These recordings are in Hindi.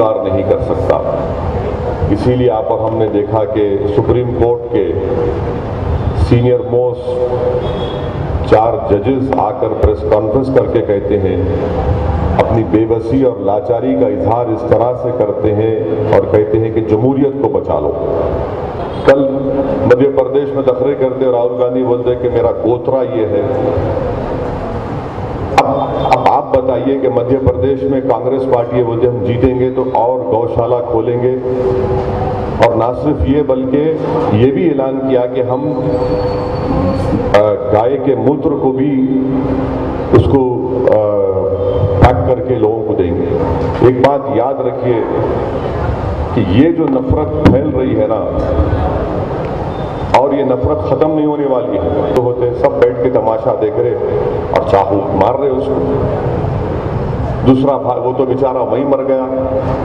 स्वीकार नहीं कर सकता। इसीलिए आप और हमने देखा कि सुप्रीम कोर्ट के सीनियर मोस्ट 4 जजेस आकर प्रेस कॉन्फ्रेंस करके कहते हैं, अपनी बेबसी और लाचारी का इजहार इस तरह से करते हैं और कहते हैं कि जमहूरियत को बचा लो। कल मध्य प्रदेश में दखरे करते राहुल गांधी बोलते कि मेरा गोत्रा ये है। अब आप बताइए कि मध्य प्रदेश में कांग्रेस पार्टी बोलते हम जीतेंगे तो और गौशाला खोलेंगे, और ना सिर्फ ये बल्कि ये भी ऐलान किया कि हम गाय के मूत्र को भी उसको पैक करके लोगों को देंगे। एक बात याद रखिए कि ये जो नफरत फैल रही है ना, और ये नफरत खत्म नहीं होने वाली है, तो होते सब बैठ के तमाशा देख रहे और चाकू मार रहे उसको। दूसरा भाई वो तो बेचारा वहीं मर गया।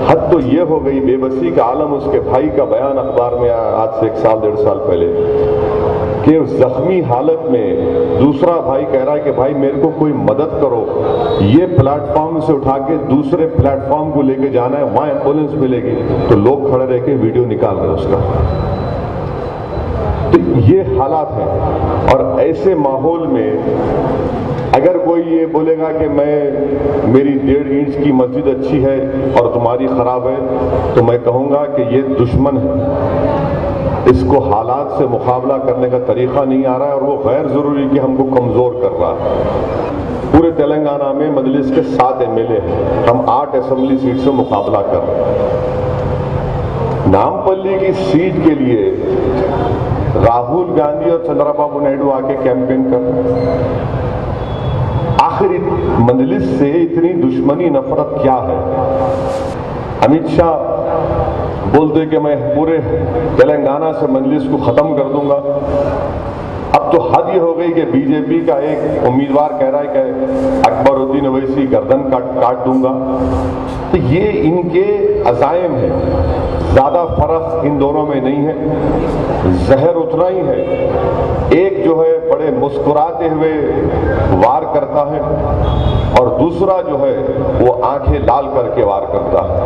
हद तो ये हो गई बेबसी का आलम, उसके भाई का बयान अखबार में आया आज से 1 साल 1.5 साल पहले कि जख्मी हालत में दूसरा भाई कह रहा है कि भाई मेरे को कोई मदद करो, ये प्लेटफॉर्म से उठा के दूसरे प्लेटफॉर्म को लेके जाना है, वहां एम्बुलेंस मिलेगी। तो लोग खड़े रह के वीडियो निकाल रहे उसका। तो ये हालात हैं, और ऐसे माहौल में अगर कोई ये बोलेगा कि मेरी 1.5 इंच की मस्जिद अच्छी है और तुम्हारी खराब है, तो मैं कहूंगा कि ये दुश्मन है। इसको हालात से मुकाबला करने का तरीका नहीं आ रहा है, और वो गैर जरूरी कि हमको कमजोर कर रहा है। पूरे तेलंगाना में मजलिस के 7 MLA हैं, हम 8 असेंबली सीट से मुकाबला कर रहे हैं। नामपल्ली की सीट के लिए राहुल गांधी और चंद्रबाबू नायडू आके कैंपेन कर रहे हैं। आखिर मजलिस से इतनी दुश्मनी नफरत क्या है? अमित शाह बोलते कि मैं पूरे तेलंगाना से मजलिस को खत्म कर दूंगा। अब तो हद ये हो गई कि बीजेपी का एक उम्मीदवार कह रहा है कि अकबरुद्दीन ओवैसी गर्दन काट दूंगा। तो ये इनके अज़ाइम है, ज्यादा फर्क इन दोनों में नहीं है, जहर उतना ही है। एक जो है बड़े मुस्कुराते हुए वार करता है, और दूसरा जो है वो आंखें लाल करके वार करता है।